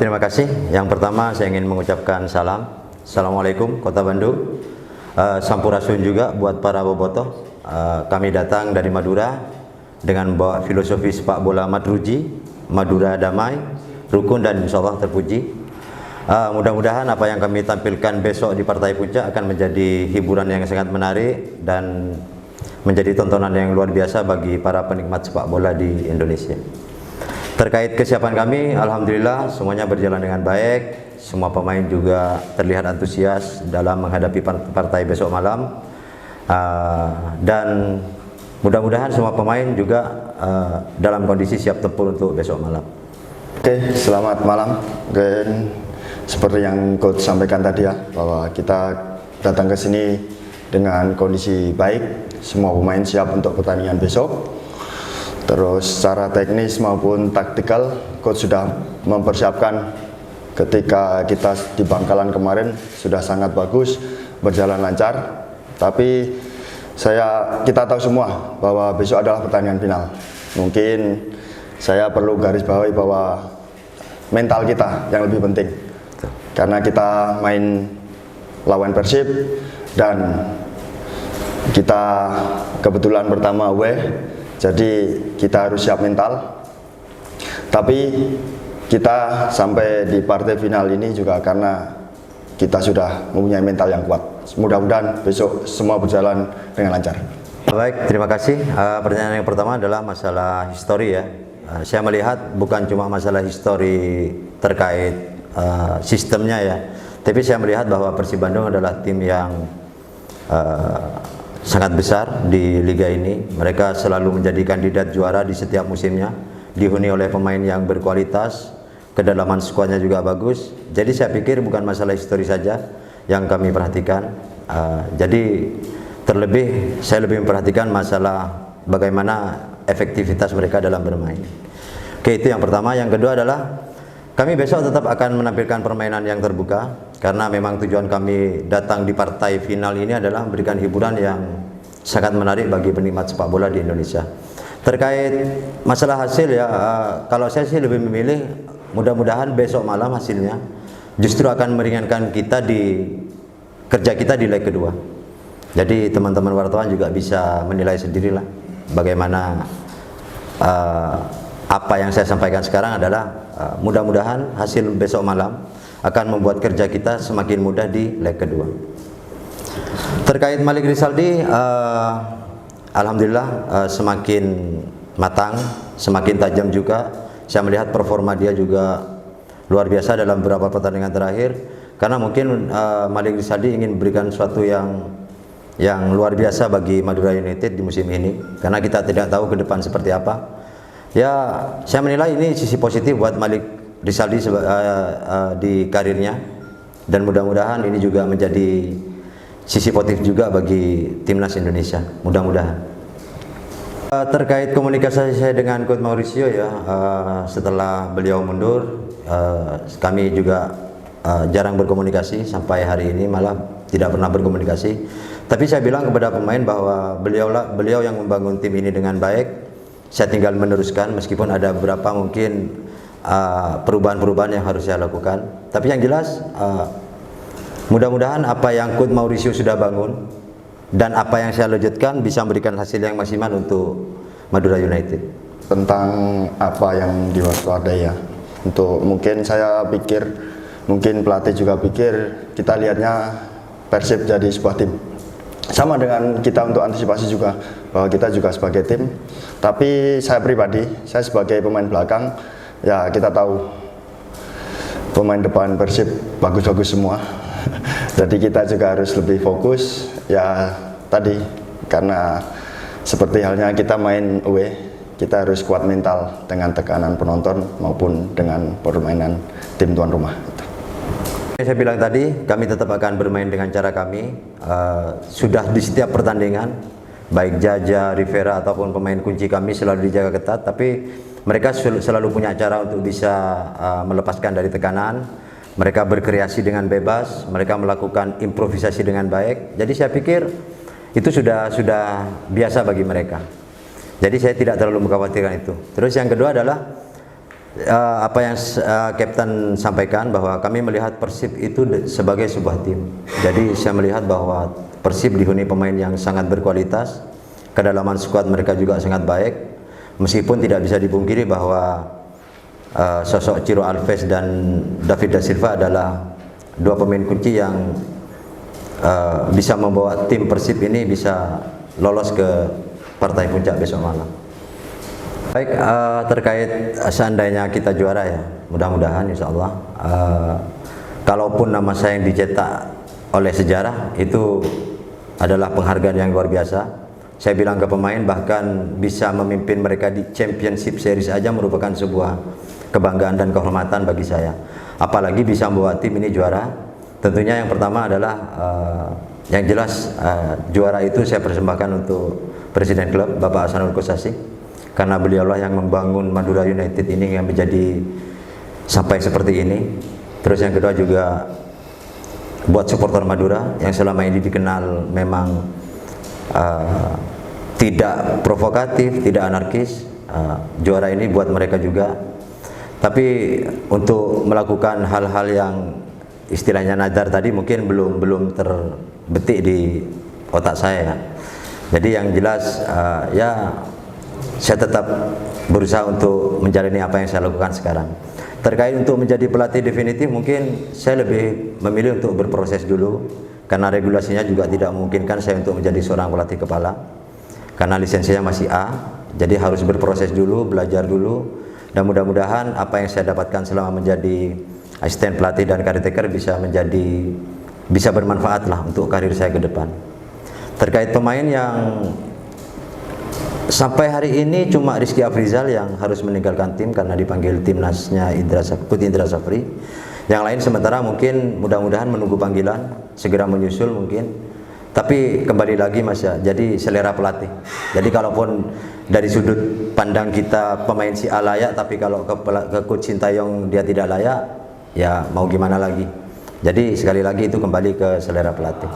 Terima kasih. Yang pertama saya ingin mengucapkan salam. Assalamualaikum Kota Bandung. Sampurasun juga buat para bobotoh. Kami datang dari Madura dengan bawa filosofi sepak bola Madruji, Madura damai, rukun dan insya Allah terpuji. Mudah-mudahan apa yang kami tampilkan besok di Partai Puncak akan menjadi hiburan yang sangat menarik dan menjadi tontonan yang luar biasa bagi para penikmat sepak bola di Indonesia. Terkait kesiapan kami, alhamdulillah semuanya berjalan dengan baik. Semua pemain juga terlihat antusias dalam menghadapi partai besok malam. Dan mudah-mudahan semua pemain juga dalam kondisi siap tempur untuk besok malam. Selamat malam. Dan seperti yang coach sampaikan tadi ya, bahwa kita datang ke sini dengan kondisi baik. Semua pemain siap untuk pertandingan besok. Terus secara teknis maupun taktikal, coach sudah mempersiapkan. Ketika kita di Bangkalan kemarin sudah sangat bagus, berjalan lancar. Tapi kita tahu semua bahwa besok adalah pertandingan final. Mungkin saya perlu garis bawahi bahwa mental kita yang lebih penting. Karena kita main lawan Persib dan kita kebetulan pertama away. Jadi kita harus siap mental. Tapi kita sampai di partai final ini juga karena kita sudah mempunyai mental yang kuat. Mudah-mudahan besok semua berjalan dengan lancar. Baik, terima kasih. Pertanyaan yang pertama adalah masalah histori ya. Saya melihat bukan cuma masalah histori terkait sistemnya ya, tapi saya melihat bahwa Persib Bandung adalah tim yang sangat besar di liga ini. Mereka selalu menjadi kandidat juara di setiap musimnya, dihuni oleh pemain yang berkualitas, kedalaman skuadnya juga bagus. Jadi saya pikir bukan masalah histori saja yang kami perhatikan. Jadi terlebih saya lebih memperhatikan masalah bagaimana efektivitas mereka dalam bermain. Itu yang pertama. Yang kedua adalah kami besok tetap akan menampilkan permainan yang terbuka, karena memang tujuan kami datang di partai final ini adalah memberikan hiburan yang sangat menarik bagi penikmat sepak bola di Indonesia. Terkait masalah hasil ya, kalau saya sih lebih memilih mudah-mudahan besok malam hasilnya justru akan meringankan kita di kerja kita di leg kedua. Jadi teman-teman wartawan juga bisa menilai sendirilah bagaimana apa yang saya sampaikan sekarang adalah mudah-mudahan hasil besok malam akan membuat kerja kita semakin mudah di leg kedua. Terkait Malik Rizaldi, alhamdulillah semakin matang, semakin tajam juga. Saya melihat performa dia juga luar biasa dalam beberapa pertandingan terakhir. Karena mungkin Malik Rizaldi ingin memberikan sesuatu yang luar biasa bagi Madura United di musim ini. Karena kita tidak tahu ke depan seperti apa. Ya, saya menilai ini sisi positif buat Malik Rizaldi di karirnya, dan mudah-mudahan ini juga menjadi sisi positif juga bagi timnas Indonesia. Mudah-mudahan. Terkait komunikasi saya dengan Coach Mauricio ya, setelah beliau mundur, kami juga jarang berkomunikasi sampai hari ini, malah tidak pernah berkomunikasi. Tapi saya bilang kepada pemain bahwa beliau yang membangun tim ini dengan baik. Saya tinggal meneruskan, meskipun ada beberapa mungkin perubahan-perubahan yang harus saya lakukan. Tapi yang jelas mudah-mudahan apa yang Coach Mauricio sudah bangun dan apa yang saya lanjutkan bisa memberikan hasil yang maksimal untuk Madura United. Tentang apa yang diwaspadai ya, untuk mungkin saya pikir, mungkin pelatih juga pikir, kita lihatnya Persib jadi sebuah tim. Sama dengan kita untuk antisipasi juga, bahwa kita juga sebagai tim. Tapi saya pribadi, saya sebagai pemain belakang, ya kita tahu pemain depan Persib bagus-bagus semua. Jadi kita juga harus lebih fokus. Ya tadi, karena seperti halnya kita main away, kita harus kuat mental dengan tekanan penonton maupun dengan permainan tim tuan rumah. Saya bilang tadi, kami tetap akan bermain dengan cara kami. Sudah di setiap pertandingan, baik Jaja, Rivera ataupun pemain kunci kami selalu dijaga ketat. Tapi mereka selalu punya cara untuk bisa melepaskan dari tekanan. Mereka berkreasi dengan bebas, mereka melakukan improvisasi dengan baik. Jadi saya pikir itu sudah biasa bagi mereka. Jadi saya tidak terlalu mengkhawatirkan itu. Terus yang kedua adalah apa yang Kapten sampaikan bahwa kami melihat Persib itu sebagai sebuah tim. Jadi saya melihat bahwa Persib dihuni pemain yang sangat berkualitas, kedalaman skuad mereka juga sangat baik. Meskipun tidak bisa dipungkiri bahwa sosok Ciro Alves dan David da Silva adalah dua pemain kunci yang bisa membawa tim Persib ini bisa lolos ke partai puncak besok malam. Baik, terkait seandainya kita juara ya, mudah-mudahan insya Allah. Kalaupun nama saya yang dicetak oleh sejarah, itu adalah penghargaan yang luar biasa. Saya bilang ke pemain, bahkan bisa memimpin mereka di Championship Series aja merupakan sebuah kebanggaan dan kehormatan bagi saya. Apalagi bisa membawa tim ini juara. Tentunya yang pertama adalah yang jelas juara itu saya persembahkan untuk Presiden klub Bapak Hasanul Kossasi, karena beliaulah yang membangun Madura United ini yang menjadi sampai seperti ini. Terus yang kedua juga buat supporter Madura yang selama ini dikenal memang tidak provokatif, tidak anarkis, juara ini buat mereka juga. Tapi untuk melakukan hal-hal yang istilahnya nadar tadi mungkin belum terbetik di otak saya. Jadi yang jelas ya saya tetap berusaha untuk menjalani apa yang saya lakukan sekarang. Terkait untuk menjadi pelatih definitif, mungkin saya lebih memilih untuk berproses dulu, karena regulasinya juga tidak memungkinkan saya untuk menjadi seorang pelatih kepala, karena lisensinya masih A. Jadi harus berproses dulu, belajar dulu, dan mudah-mudahan apa yang saya dapatkan selama menjadi asisten pelatih dan caretaker bisa bermanfaat lah untuk karir saya ke depan. Terkait pemain yang sampai hari ini cuma Rizky Afrizal yang harus meninggalkan tim karena dipanggil timnasnya Putri Indra Safri. Yang lain sementara mungkin mudah-mudahan menunggu panggilan, segera menyusul mungkin. Tapi kembali lagi Mas ya, jadi selera pelatih. Jadi kalaupun dari sudut pandang kita pemain si A layak, tapi kalau ke Coach Sintayong dia tidak layak, ya mau gimana lagi. Jadi sekali lagi itu kembali ke selera pelatih.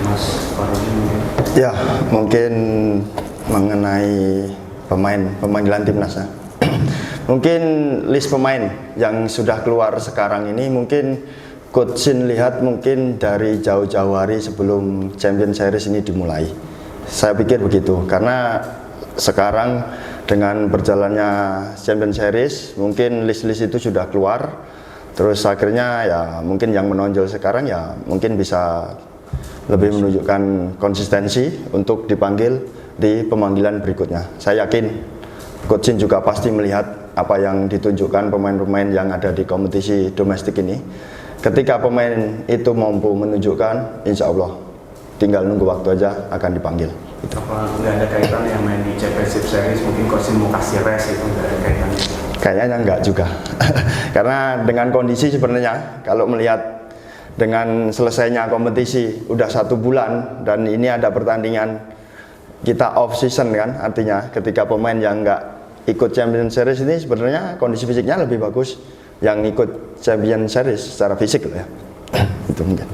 Mas Farudin mungkin. Ya, mungkin mengenai pemanggilan timnas ya. Mungkin list pemain yang sudah keluar sekarang ini mungkin Coach Shin lihat mungkin dari jauh-jauh hari sebelum Champion Series ini dimulai. Saya pikir begitu, karena sekarang dengan berjalannya Champion Series mungkin list-list itu sudah keluar. Terus akhirnya ya mungkin yang menonjol sekarang ya mungkin bisa lebih menunjukkan konsistensi untuk dipanggil di pemanggilan berikutnya. Saya yakin Coach Shin juga pasti melihat apa yang ditunjukkan pemain-pemain yang ada di kompetisi domestik ini. Ketika pemain itu mampu menunjukkan, insya Allah tinggal nunggu waktu aja akan dipanggil. Itu. Apa nggak ada kaitan yang main di Championship Series, mungkin Coach Shin mau kasih rest, itu nggak ada kaitannya? Kayaknya enggak juga. Karena dengan kondisi sebenarnya kalau melihat dengan selesainya kompetisi udah 1 bulan dan ini ada pertandingan kita off season kan, artinya ketika pemain yang enggak ikut Champion Series ini sebenarnya kondisi fisiknya lebih bagus yang ikut Champion Series secara fisik ya. Itu mungkin.